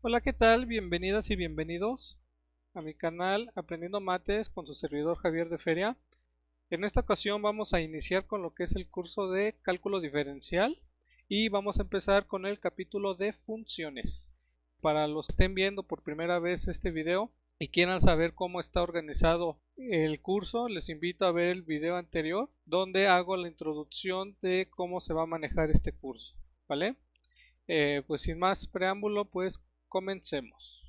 Hola, ¿qué tal? Bienvenidas y bienvenidos a mi canal Aprendiendo Mates con su servidor Javier de Feria. En esta ocasión vamos a iniciar con lo que es el curso de cálculo diferencial y vamos a empezar con el capítulo de funciones. Para los que estén viendo por primera vez este video y quieran saber cómo está organizado el curso, les invito a ver el video anterior donde hago la introducción de cómo se va a manejar este curso, ¿vale? Pues sin más preámbulo, pues comencemos.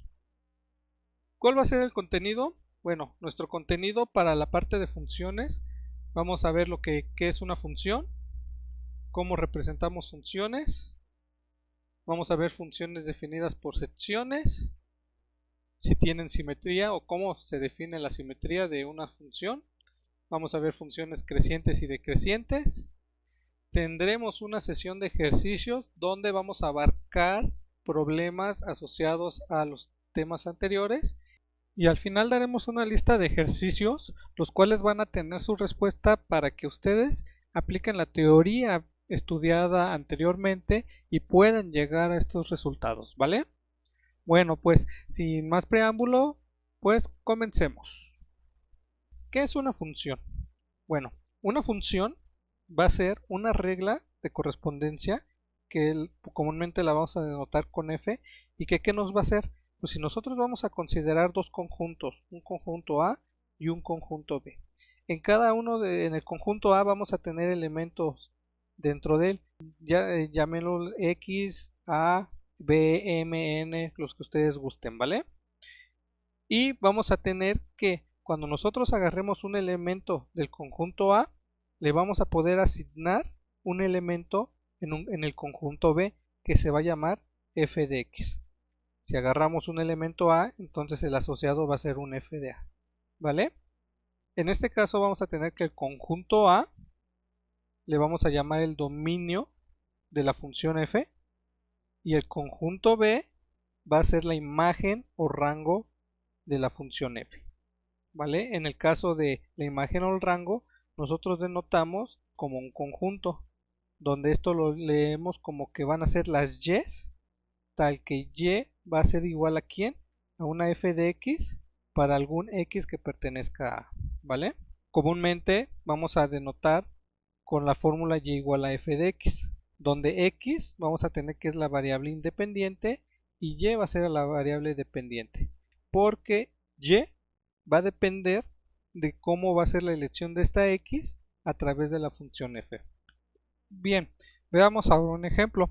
¿Cuál va a ser el contenido? Bueno, nuestro contenido para la parte de funciones, vamos a ver qué es una función, cómo representamos funciones, vamos a ver funciones definidas por secciones, si tienen simetría o cómo se define la simetría de una función, vamos a ver funciones crecientes y decrecientes, tendremos una sesión de ejercicios donde vamos a abarcar problemas asociados a los temas anteriores y al final daremos una lista de ejercicios los cuales van a tener su respuesta para que ustedes apliquen la teoría estudiada anteriormente y puedan llegar a estos resultados, ¿vale? Bueno, pues sin más preámbulo, pues comencemos. ¿Qué es una función? Bueno, una función va a ser una regla de correspondencia que comúnmente la vamos a denotar con f y que ¿qué nos va a hacer? Pues si nosotros vamos a considerar dos conjuntos, un conjunto A y un conjunto B. En cada uno en el conjunto A vamos a tener elementos dentro de él, llámenlo X, A, B, M, N, los que ustedes gusten, ¿vale? Y vamos a tener que cuando nosotros agarremos un elemento del conjunto A, le vamos a poder asignar un elemento en el conjunto B que se va a llamar f de x. Si agarramos un elemento A, entonces el asociado va a ser un f de A, ¿vale? En este caso vamos a tener que el conjunto A le vamos a llamar el dominio de la función f y el conjunto B va a ser la imagen o rango de la función f, ¿vale? En el caso de la imagen o el rango, nosotros denotamos como un conjunto, donde esto lo leemos como que van a ser las y's, tal que y va a ser igual a ¿quién? A una f de x para algún x que pertenezca a A, ¿vale? Comúnmente vamos a denotar con la fórmula y igual a f de x, donde x vamos a tener que es la variable independiente y y va a ser la variable dependiente, porque y va a depender de cómo va a ser la elección de esta x a través de la función f. Bien, veamos ahora un ejemplo.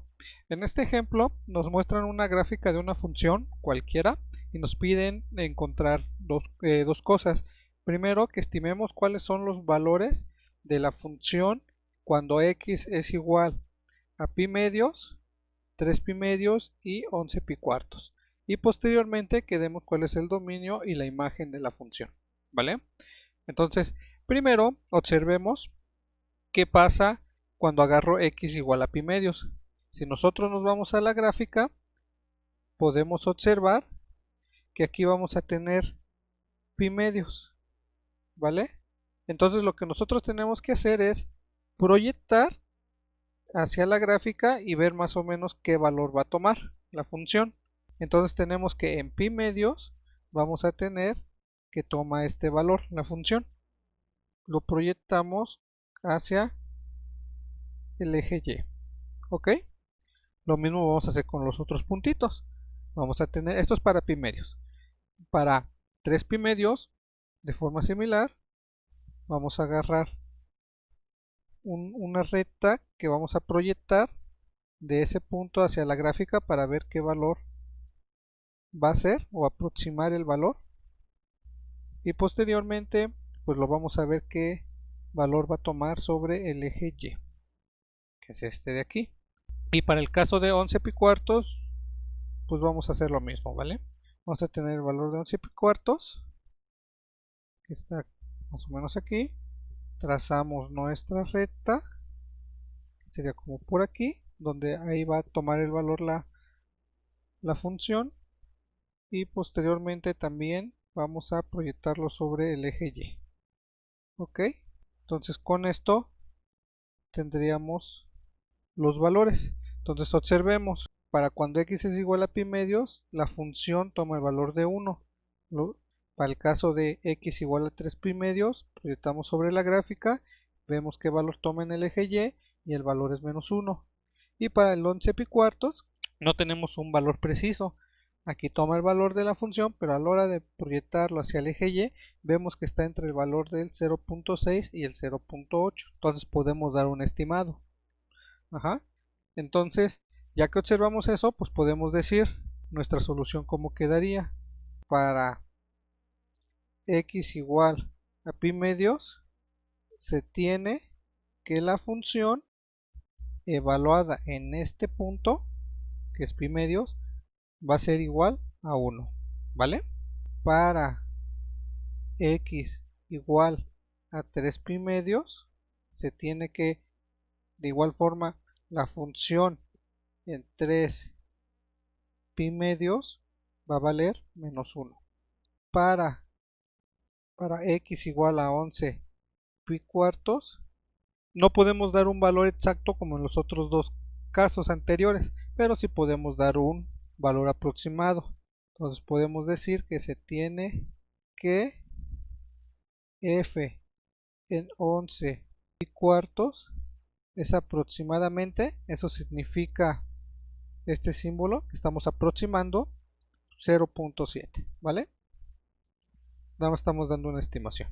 En este ejemplo nos muestran una gráfica de una función cualquiera y nos piden encontrar dos cosas. Primero, que estimemos cuáles son los valores de la función cuando x es igual a pi medios, 3 pi medios y 11 pi cuartos. Y posteriormente que demos cuál es el dominio y la imagen de la función, ¿vale? Entonces, primero observemos qué pasa cuando agarro x igual a pi medios. Si nosotros nos vamos a la gráfica, podemos observar que aquí vamos a tener pi medios, ¿vale? Entonces lo que nosotros tenemos que hacer es proyectar hacia la gráfica y ver más o menos qué valor va a tomar la función. Entonces tenemos que en pi medios vamos a tener que toma este valor, la función. Lo proyectamos hacia el eje Y, ¿ok? Lo mismo vamos a hacer con los otros puntitos. Vamos a tener, esto es para pi medios. Para 3 pi medios, de forma similar, vamos a agarrar una recta que vamos a proyectar de ese punto hacia la gráfica para ver qué valor va a ser o aproximar el valor. Y posteriormente, pues lo vamos a ver qué valor va a tomar sobre el eje Y, que es este de aquí. Y para el caso de 11 pi cuartos, pues vamos a hacer lo mismo, ¿vale? Vamos a tener el valor de 11 pi cuartos, que está más o menos aquí. Trazamos nuestra recta, que sería como por aquí, donde ahí va a tomar el valor la función. Y posteriormente también vamos a proyectarlo sobre el eje Y. Ok, entonces con esto tendríamos los valores. Entonces observemos, para cuando x es igual a pi medios, la función toma el valor de 1. Para el caso de x igual a 3 pi medios, proyectamos sobre la gráfica, vemos qué valor toma en el eje y el valor es menos 1. Y para el 11 pi cuartos, no tenemos un valor preciso. Aquí toma el valor de la función, pero a la hora de proyectarlo hacia el eje y, vemos que está entre el valor del 0.6 y el 0.8. Entonces podemos dar un estimado. Entonces, ya que observamos eso, pues podemos decir nuestra solución cómo quedaría. Para x igual a pi medios, se tiene que la función evaluada en este punto, que es pi medios, va a ser igual a 1, ¿vale? Para x igual a 3 pi medios, se tiene que, de igual forma, la función en 3 pi medios va a valer menos 1. Para x igual a 11 pi cuartos, no podemos dar un valor exacto como en los otros dos casos anteriores, pero sí podemos dar un valor aproximado. Entonces podemos decir que se tiene que f en 11 pi cuartos es aproximadamente, eso significa este símbolo que estamos aproximando, 0.7, ¿vale? Nada más estamos dando una estimación.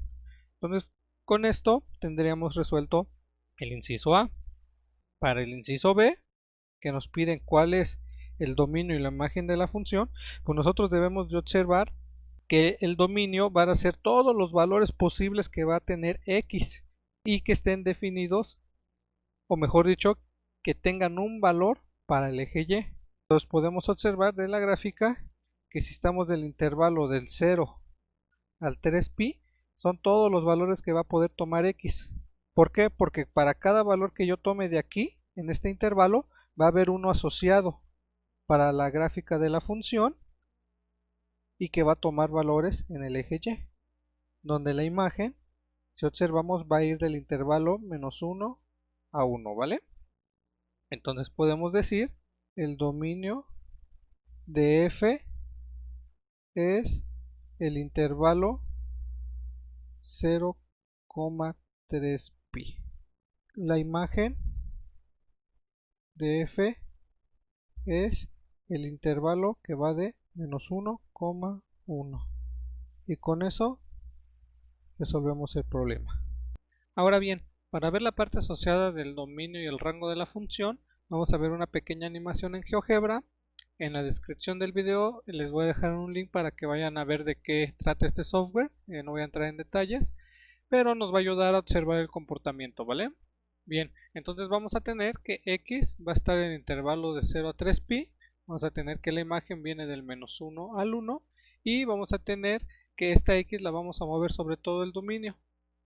Entonces, con esto tendríamos resuelto el inciso A. Para el inciso B, que nos piden cuál es el dominio y la imagen de la función, pues nosotros debemos de observar que el dominio va a ser todos los valores posibles que va a tener x y que estén definidos, o mejor dicho, que tengan un valor para el eje y. Entonces podemos observar de la gráfica que si estamos del intervalo del 0 al 3pi, son todos los valores que va a poder tomar x. ¿Por qué? Porque para cada valor que yo tome de aquí, en este intervalo, va a haber uno asociado para la gráfica de la función y que va a tomar valores en el eje y, donde la imagen, si observamos, va a ir del intervalo menos 1 a 1, ¿vale? Entonces podemos decir el dominio de f es el intervalo 0,3pi. La imagen de f es el intervalo que va de menos 1,1. Y con eso resolvemos el problema. Ahora bien, para ver la parte asociada del dominio y el rango de la función, vamos a ver una pequeña animación en GeoGebra. En la descripción del video les voy a dejar un link para que vayan a ver de qué trata este software. No voy a entrar en detalles, pero nos va a ayudar a observar el comportamiento, ¿vale? Bien, entonces vamos a tener que x va a estar en el intervalo de 0 a 3pi. Vamos a tener que la imagen viene del menos 1 al 1 y vamos a tener que esta x la vamos a mover sobre todo el dominio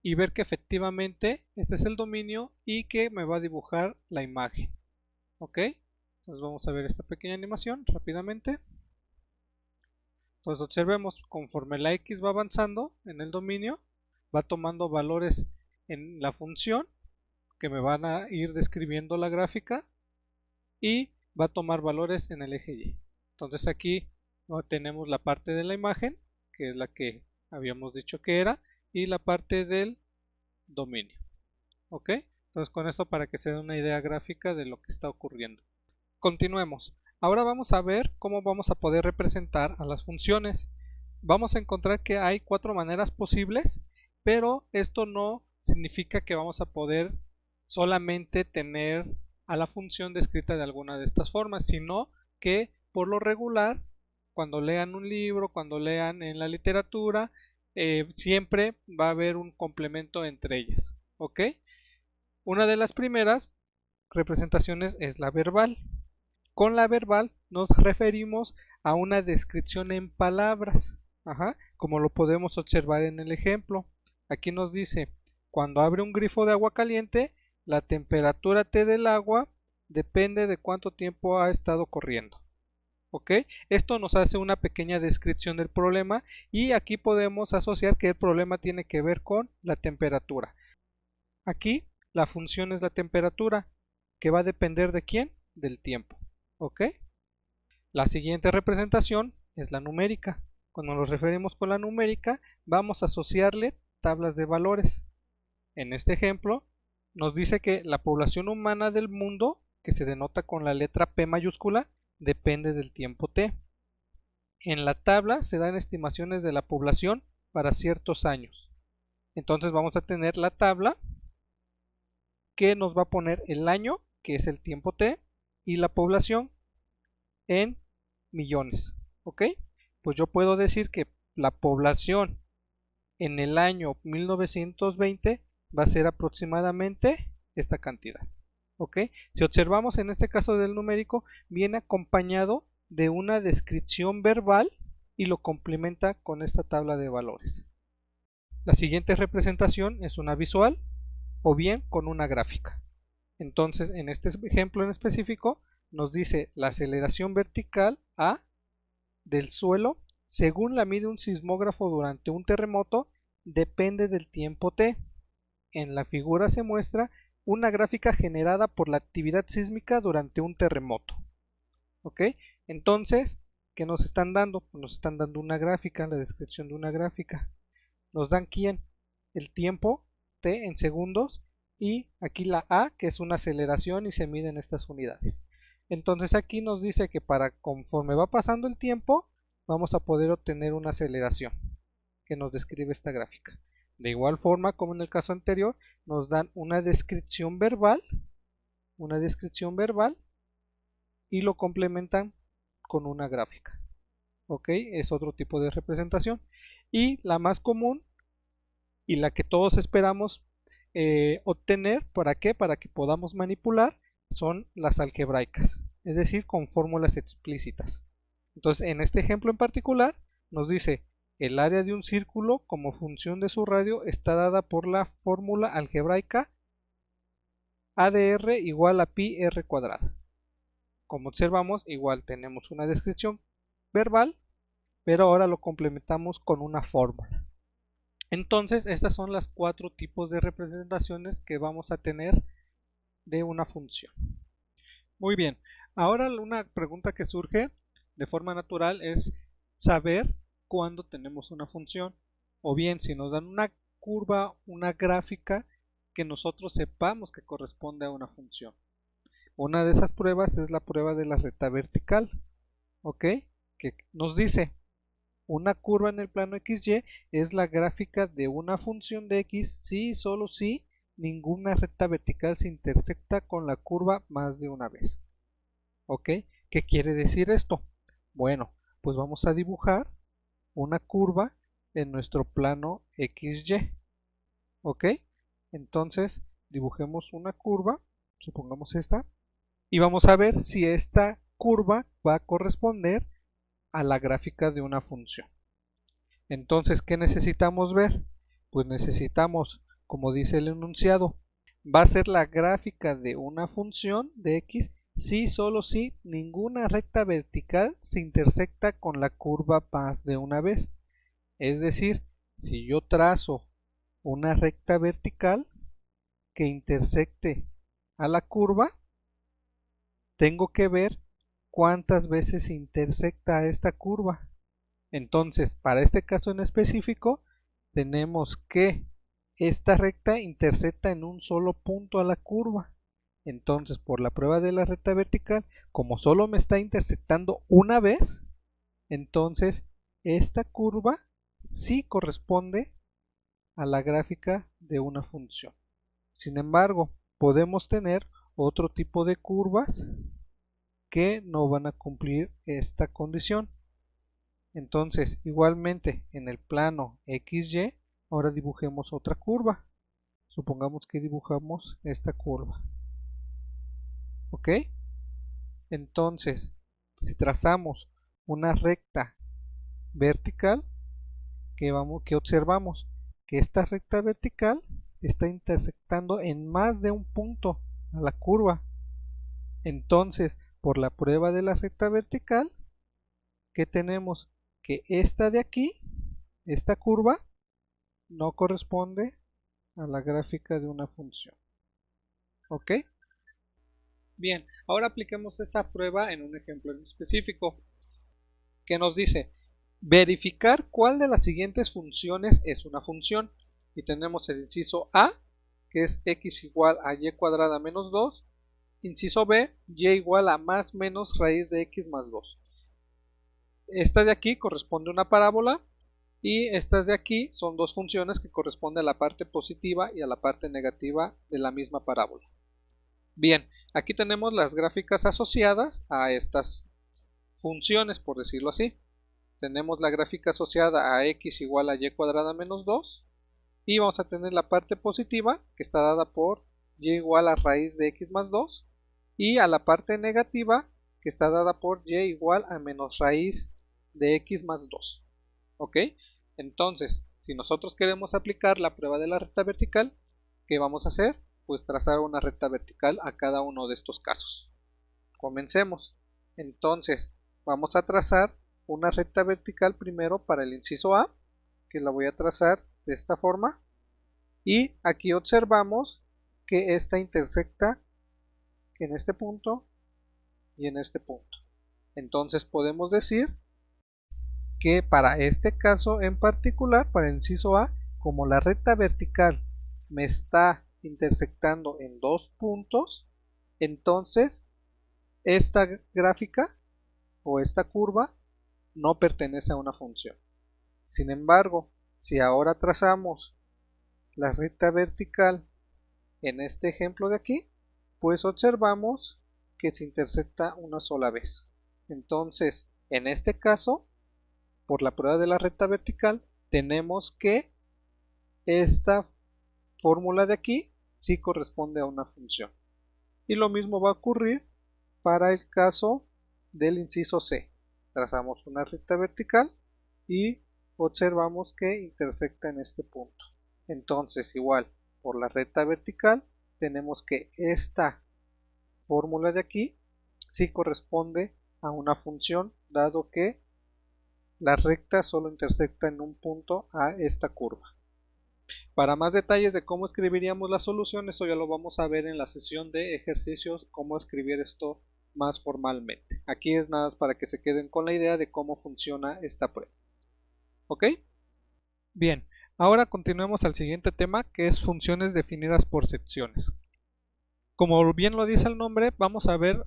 y ver que efectivamente este es el dominio y que me va a dibujar la imagen. ¿Ok? Entonces vamos a ver esta pequeña animación rápidamente. Entonces observemos, conforme la x va avanzando en el dominio, va tomando valores en la función que me van a ir describiendo la gráfica y va a tomar valores en el eje y. Entonces aquí tenemos la parte de la imagen, que es la que habíamos dicho que era, y la parte del dominio. ¿Ok? Entonces con esto para que se den una idea gráfica de lo que está ocurriendo. Continuemos. Ahora vamos a ver cómo vamos a poder representar a las funciones. Vamos a encontrar que hay 4 maneras posibles, pero esto no significa que vamos a poder solamente tener a la función descrita de alguna de estas formas, sino que por lo regular, cuando lean un libro, cuando lean en la literatura, siempre va a haber un complemento entre ellas. ¿Ok? Una de las primeras representaciones es la verbal. Con la verbal nos referimos a una descripción en palabras, como lo podemos observar en el ejemplo. Aquí nos dice, cuando abre un grifo de agua caliente, la temperatura T del agua depende de cuánto tiempo ha estado corriendo. ¿Ok? Esto nos hace una pequeña descripción del problema y aquí podemos asociar que el problema tiene que ver con la temperatura. Aquí la función es la temperatura, que va a depender de quién, del tiempo. ¿Ok? La siguiente representación es la numérica. Cuando nos referimos con la numérica, vamos a asociarle tablas de valores. En este ejemplo, nos dice que la población humana del mundo, que se denota con la letra P mayúscula, depende del tiempo t. En la tabla se dan estimaciones de la población para ciertos años. Entonces vamos a tener la tabla que nos va a poner el año, que es el tiempo t, y la población en millones. ¿Ok? Pues yo puedo decir que la población en el año 1920 va a ser aproximadamente esta cantidad. ¿Ok? Si observamos en este caso del numérico, viene acompañado de una descripción verbal y lo complementa con esta tabla de valores. La siguiente representación es una visual o bien con una gráfica. Entonces, en este ejemplo en específico, nos dice la aceleración vertical A del suelo según la mide un sismógrafo durante un terremoto depende del tiempo t. En la figura se muestra una gráfica generada por la actividad sísmica durante un terremoto. ¿Ok? Entonces, ¿qué nos están dando? Nos están dando una gráfica, la descripción de una gráfica. Nos dan ¿quién? El tiempo t en segundos y aquí la a, que es una aceleración y se mide en estas unidades. Entonces aquí nos dice que para conforme va pasando el tiempo vamos a poder obtener una aceleración que nos describe esta gráfica. De igual forma como en el caso anterior nos dan una descripción verbal y lo complementan con una gráfica. ¿Ok? Es otro tipo de representación. Y la más común y la que todos esperamos obtener, ¿para qué? Para que podamos manipular, son las algebraicas, es decir, con fórmulas explícitas. Entonces, en este ejemplo en particular, nos dice el área de un círculo como función de su radio está dada por la fórmula algebraica ADR igual a pi r cuadrada. Como observamos, igual tenemos una descripción verbal, pero ahora lo complementamos con una fórmula. Entonces, estas son las 4 tipos de representaciones que vamos a tener de una función. Muy bien, ahora una pregunta que surge de forma natural es saber cuándo tenemos una función, o bien si nos dan una curva, una gráfica, que nosotros sepamos que corresponde a una función. Una de esas pruebas es la prueba de la recta vertical, ¿ok? Que nos dice una curva en el plano XY es la gráfica de una función de X si y solo si ninguna recta vertical se intersecta con la curva más de una vez. ¿Ok? ¿Qué quiere decir esto? Bueno, pues vamos a dibujar una curva en nuestro plano XY. ¿Ok? Entonces, dibujemos una curva, supongamos esta, y vamos a ver si esta curva va a corresponder a la gráfica de una función. Entonces, ¿qué necesitamos ver? Pues necesitamos, como dice el enunciado, va a ser la gráfica de una función de x si solo si ninguna recta vertical se intersecta con la curva más de una vez. Es decir, si yo trazo una recta vertical que intersecte a la curva, tengo que ver cuántas veces se intersecta a esta curva. Entonces, para este caso en específico, tenemos que esta recta intersecta en un solo punto a la curva. Entonces, por la prueba de la recta vertical, como solo me está intersectando una vez, entonces esta curva sí corresponde a la gráfica de una función. Sin embargo, podemos tener otro tipo de curvas que no van a cumplir esta condición. Entonces, igualmente en el plano XY, ahora dibujemos otra curva. Supongamos que dibujamos esta curva. ¿Ok? Entonces, si trazamos una recta vertical, que observamos? Que esta recta vertical está intersectando en más de un punto a la curva. Entonces, por la prueba de la recta vertical, ¿qué tenemos? Que esta de aquí, esta curva, no corresponde a la gráfica de una función. ¿Ok? Bien, ahora apliquemos esta prueba en un ejemplo en específico que nos dice verificar cuál de las siguientes funciones es una función. Y tenemos el inciso A, que es x igual a y cuadrada menos 2. Inciso B, y igual a más menos raíz de x más 2. Esta de aquí corresponde a una parábola y estas de aquí son dos funciones que corresponden a la parte positiva y a la parte negativa de la misma parábola. Bien, aquí tenemos las gráficas asociadas a estas funciones, por decirlo así. Tenemos la gráfica asociada a x igual a y cuadrada menos 2 y vamos a tener la parte positiva que está dada por y igual a raíz de x más 2 y a la parte negativa que está dada por y igual a menos raíz de x más 2. ¿Ok? Entonces, si nosotros queremos aplicar la prueba de la recta vertical, ¿qué vamos a hacer? Pues trazar una recta vertical a cada uno de estos casos. Comencemos. Entonces, vamos a trazar una recta vertical primero para el inciso A, que la voy a trazar de esta forma. Y aquí observamos que esta intersecta en este punto y en este punto. Entonces podemos decir que para este caso en particular, para el inciso A, como la recta vertical me está intersectando en dos puntos, entonces esta gráfica o esta curva no pertenece a una función. Sin embargo, si ahora trazamos la recta vertical en este ejemplo de aquí, pues observamos que se intersecta una sola vez. Entonces, en este caso, por la prueba de la recta vertical, tenemos que esta fórmula de aquí sí corresponde a una función. Y lo mismo va a ocurrir para el caso del inciso C. Trazamos una recta vertical y observamos que intersecta en este punto. Entonces, igual, por la recta vertical, tenemos que esta fórmula de aquí sí corresponde a una función, dado que la recta solo intersecta en un punto a esta curva. Para más detalles de cómo escribiríamos la solución, esto ya lo vamos a ver en la sesión de ejercicios, cómo escribir esto más formalmente. Aquí es nada para que se queden con la idea de cómo funciona esta prueba. ¿Ok? Bien, ahora continuemos al siguiente tema, que es funciones definidas por secciones. Como bien lo dice el nombre, vamos a ver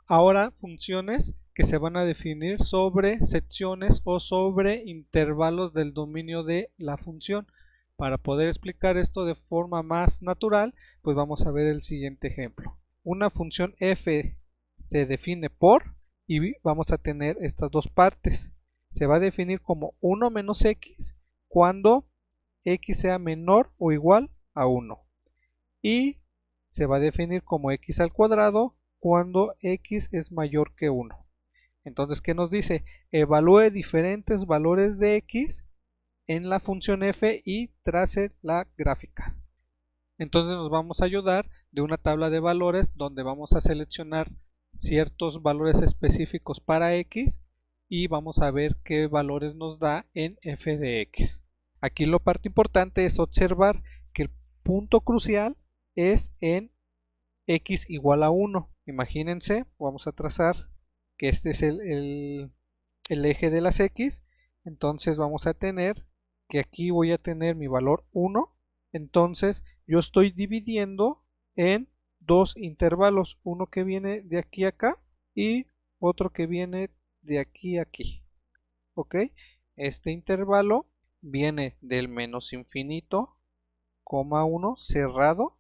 ahora funciones que se van a definir sobre secciones o sobre intervalos del dominio de la función. Para poder explicar esto de forma más natural, pues vamos a ver el siguiente ejemplo. Una función f se define por, y vamos a tener estas dos partes. Se va a definir como 1 menos x cuando x sea menor o igual a 1. Y se va a definir como x al cuadrado cuando x es mayor que 1. Entonces, ¿qué nos dice? Evalúe diferentes valores de x en la función f y trace la gráfica. Entonces nos vamos a ayudar de una tabla de valores donde vamos a seleccionar ciertos valores específicos para x y vamos a ver qué valores nos da en f de x. Aquí la parte importante es observar que el punto crucial es en x igual a 1. Imagínense, vamos a trazar que este es el eje de las x. Entonces vamos a tener que aquí voy a tener mi valor 1. Entonces yo estoy dividiendo en dos intervalos, uno que viene de aquí a acá y otro que viene de aquí a aquí. ¿Ok? Este intervalo viene del menos infinito, 1 cerrado,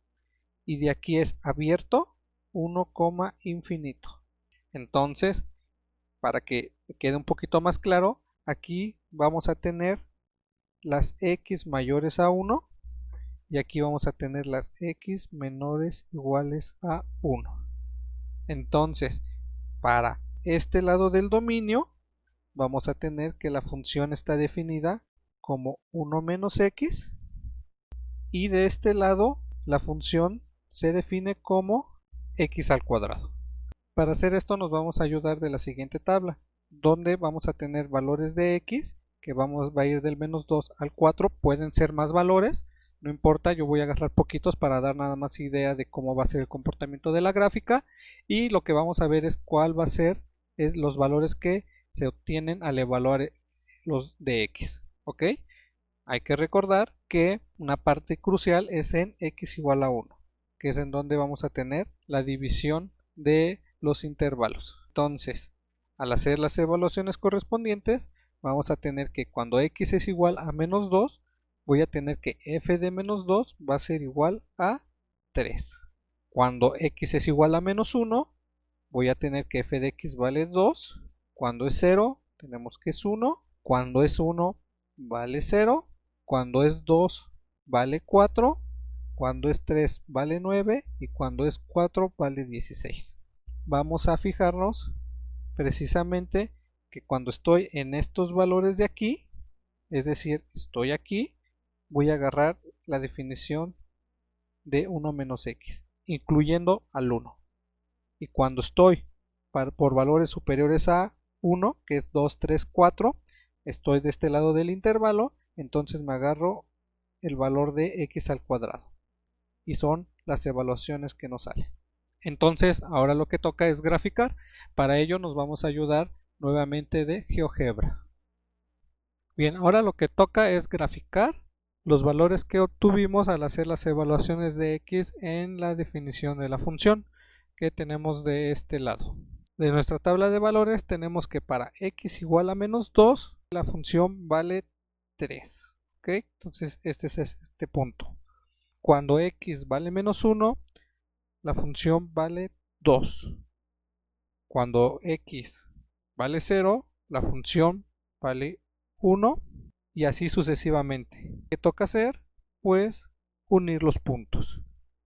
y de aquí es abierto, 1, infinito. Entonces, para que quede un poquito más claro, aquí vamos a tener las x mayores a 1 y aquí vamos a tener las x menores iguales a 1. Entonces, para este lado del dominio vamos a tener que la función está definida como 1 menos x y de este lado la función se define como x al cuadrado. Para hacer esto nos vamos a ayudar de la siguiente tabla, donde vamos a tener valores de x que va a ir del menos 2 al 4, pueden ser más valores, no importa, yo voy a agarrar poquitos para dar nada más idea de cómo va a ser el comportamiento de la gráfica, y lo que vamos a ver es cuál va a ser los valores que se obtienen al evaluar los de x, ¿ok? Hay que recordar que una parte crucial es en x igual a 1, que es en donde vamos a tener la división de los intervalos. Entonces, al hacer las evaluaciones correspondientes, vamos a tener que cuando x es igual a menos 2, voy a tener que f de menos 2 va a ser igual a 3. Cuando x es igual a menos 1, voy a tener que f de x vale 2. Cuando es 0, tenemos que es 1. Cuando es 1, vale 0. Cuando es 2, vale 4. Cuando es 3, vale 9. Y cuando es 4, vale 16. Vamos a fijarnos precisamente que cuando estoy en estos valores de aquí, es decir, estoy aquí, voy a agarrar la definición de 1 menos x, incluyendo al 1. Y cuando estoy por valores superiores a 1, que es 2, 3, 4, estoy de este lado del intervalo, entonces me agarro el valor de x al cuadrado. Y son las evaluaciones que nos salen. Entonces, ahora lo que toca es graficar. Para ello nos vamos a ayudar nuevamente de GeoGebra. Bien, ahora lo que toca es graficar los valores que obtuvimos al hacer las evaluaciones de x en la definición de la función que tenemos de este lado. De nuestra tabla de valores tenemos que para x igual a menos 2, la función vale 3. ¿Ok? Entonces este es este punto. Cuando x vale menos 1, la función vale 2. Cuando x vale 0, la función vale 1 y así sucesivamente. ¿Qué toca hacer? Pues unir los puntos.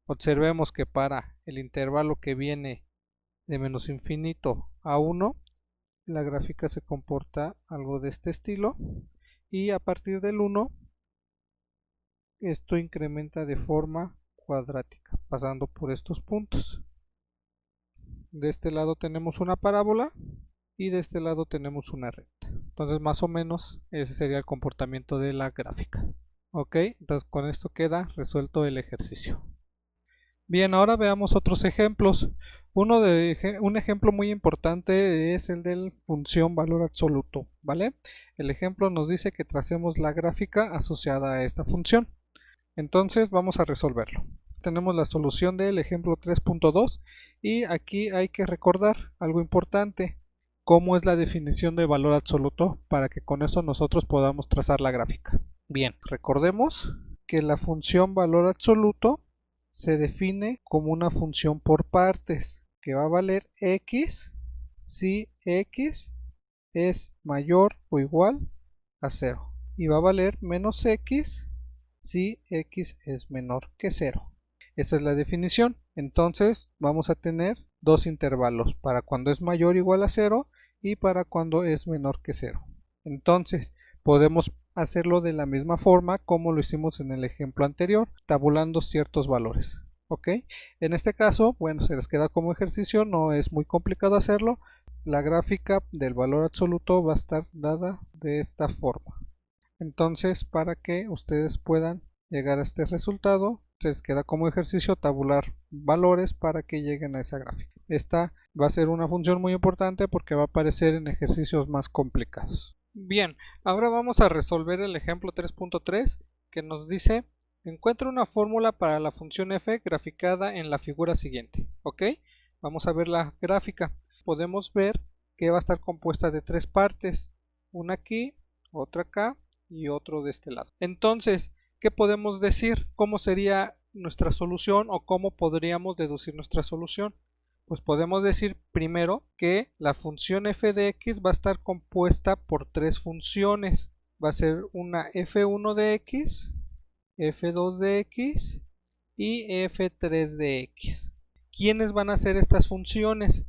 Observemos que para el intervalo que viene de menos infinito a 1, la gráfica se comporta algo de este estilo, y a partir del 1 esto incrementa de forma cuadrática, pasando por estos puntos. De este lado tenemos una parábola y de este lado tenemos una recta. Entonces más o menos ese sería el comportamiento de la gráfica. Ok, entonces con esto queda resuelto el ejercicio. Bien, ahora veamos otros ejemplos. Un ejemplo muy importante es el de la función valor absoluto, ¿vale? El ejemplo nos dice que tracemos la gráfica asociada a esta función. Entonces vamos a resolverlo. Tenemos la solución del ejemplo 3.2 y aquí hay que recordar algo importante, cómo es la definición de valor absoluto para que con eso nosotros podamos trazar la gráfica. Bien, recordemos que la función valor absoluto se define como una función por partes que va a valer x si x es mayor o igual a 0 y va a valer menos x si x es menor que 0. Esa es la definición. Entonces vamos a tener dos intervalos para cuando es mayor o igual a 0 y para cuando es menor que 0. Entonces podemos hacerlo de la misma forma como lo hicimos en el ejemplo anterior, tabulando ciertos valores. ¿Ok? En este caso, bueno, se les queda como ejercicio, no es muy complicado hacerlo. La gráfica del valor absoluto va a estar dada de esta forma. Entonces, para que ustedes puedan llegar a este resultado, se les queda como ejercicio tabular valores para que lleguen a esa gráfica. Esta va a ser una función muy importante porque va a aparecer en ejercicios más complicados. Bien, ahora vamos a resolver el ejemplo 3.3 que nos dice: encuentra una fórmula para la función f graficada en la figura siguiente. ¿Ok? Vamos a ver la gráfica. Podemos ver que va a estar compuesta de tres partes, una aquí, otra acá y otro de este lado. Entonces, ¿qué podemos decir? ¿Cómo sería nuestra solución o cómo podríamos deducir nuestra solución? Pues podemos decir primero que la función f de x va a estar compuesta por tres funciones. Va a ser una f1 de x, f2 de x y f3 de x. ¿Quiénes van a ser estas funciones?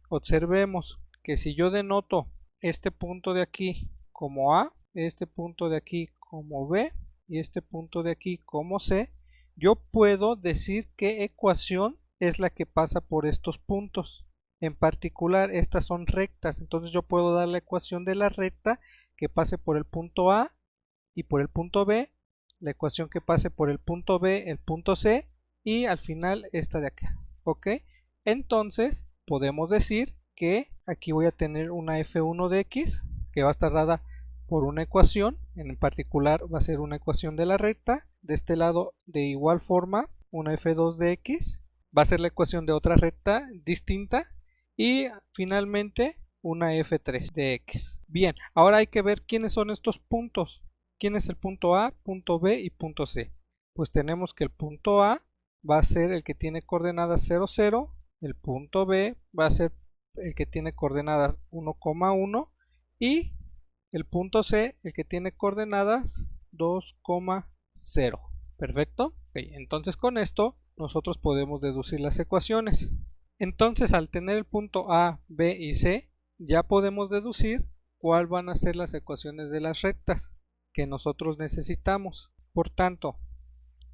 Observemos que si yo denoto este punto de aquí como a, este punto de aquí como b y este punto de aquí como c, yo puedo decir qué ecuación es la que pasa por estos puntos. En particular, estas son rectas, entonces yo puedo dar la ecuación de la recta que pase por el punto A y por el punto B, la ecuación que pase por el punto B, el punto C y al final esta de acá, ¿ok? Entonces podemos decir que aquí voy a tener una f1 de x que va a estar dada por una ecuación, en particular va a ser una ecuación de la recta, de este lado de igual forma una f2 de x, va a ser la ecuación de otra recta distinta y finalmente una f3 de x. Bien, ahora hay que ver quiénes son estos puntos. ¿Quién es el punto A, punto B y punto C? Pues tenemos que el punto A va a ser el que tiene coordenadas 0, 0, el punto B va a ser el que tiene coordenadas 1,1 y el punto C el que tiene coordenadas 2,0. Perfecto. Okay, entonces con esto nosotros podemos deducir las ecuaciones. Entonces al tener el punto A, B y C ya podemos deducir cuáles van a ser las ecuaciones de las rectas que nosotros necesitamos. Por tanto,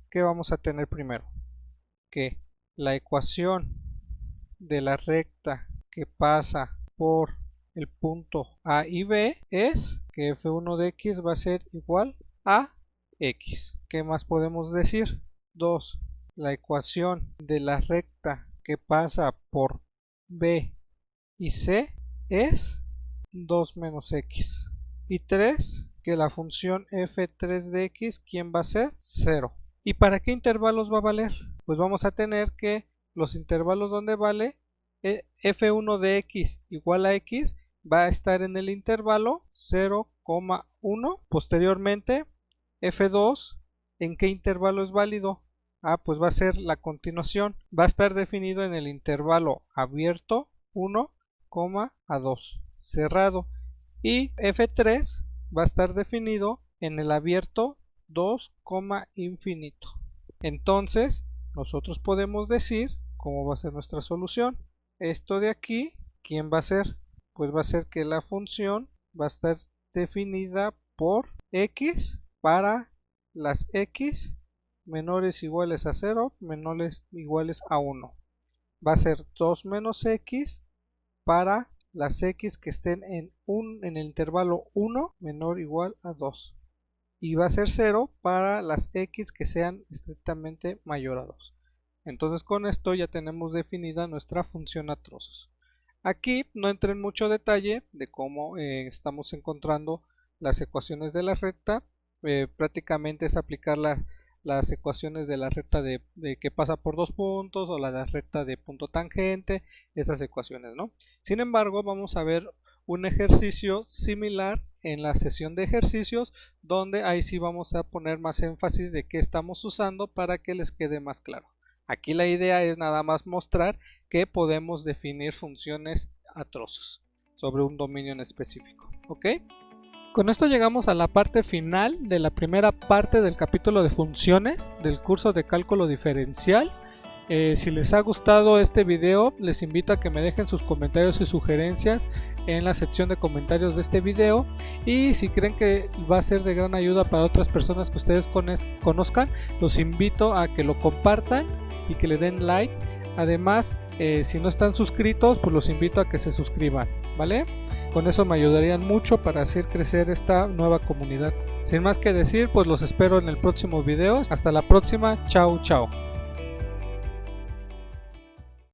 ¿qué vamos a tener primero? Que la ecuación de la recta que pasa por el punto A y B es que f1 de x va a ser igual a x. ¿Qué más podemos decir? 2. La ecuación de la recta que pasa por B y C es 2 menos x. Y 3. Que la función f3 de x, ¿quién va a ser? 0. ¿Y para qué intervalos va a valer? Pues vamos a tener que los intervalos donde vale f1 de x igual a x va a estar en el intervalo 0,1. Posteriormente, f2, ¿en qué intervalo es válido? Pues va a ser la continuación. Va a estar definido en el intervalo abierto 1, a 2, cerrado. Y f3 va a estar definido en el abierto 2, infinito. Entonces, nosotros podemos decir cómo va a ser nuestra solución. Esto de aquí, ¿quién va a ser? Pues va a ser que la función va a estar definida por x para las x menores iguales a 0, menores iguales a 1. Va a ser 2 menos x para las x que estén en el intervalo 1 menor o igual a 2. Y va a ser 0 para las x que sean estrictamente mayor a 2. Entonces con esto ya tenemos definida nuestra función a trozos. Aquí no entré en mucho detalle de cómo estamos encontrando las ecuaciones de la recta. Prácticamente es aplicar las ecuaciones de la recta de que pasa por dos puntos o la recta de punto tangente, esas ecuaciones, ¿no? Sin embargo, vamos a ver un ejercicio similar en la sesión de ejercicios, donde ahí sí vamos a poner más énfasis de qué estamos usando para que les quede más claro. Aquí la idea es nada más mostrar que podemos definir funciones a trozos sobre un dominio en específico, ¿ok? Con esto llegamos a la parte final de la primera parte del capítulo de funciones del curso de cálculo diferencial. Si les ha gustado este video, les invito a que me dejen sus comentarios y sugerencias en la sección de comentarios de este video, y si creen que va a ser de gran ayuda para otras personas que ustedes conozcan, los invito a que lo compartan y que le den like. Además, si no están suscritos, pues los invito a que se suscriban, ¿vale? Con eso me ayudarían mucho para hacer crecer esta nueva comunidad. Sin más que decir, pues los espero en el próximo video. Hasta la próxima. Chao, chao.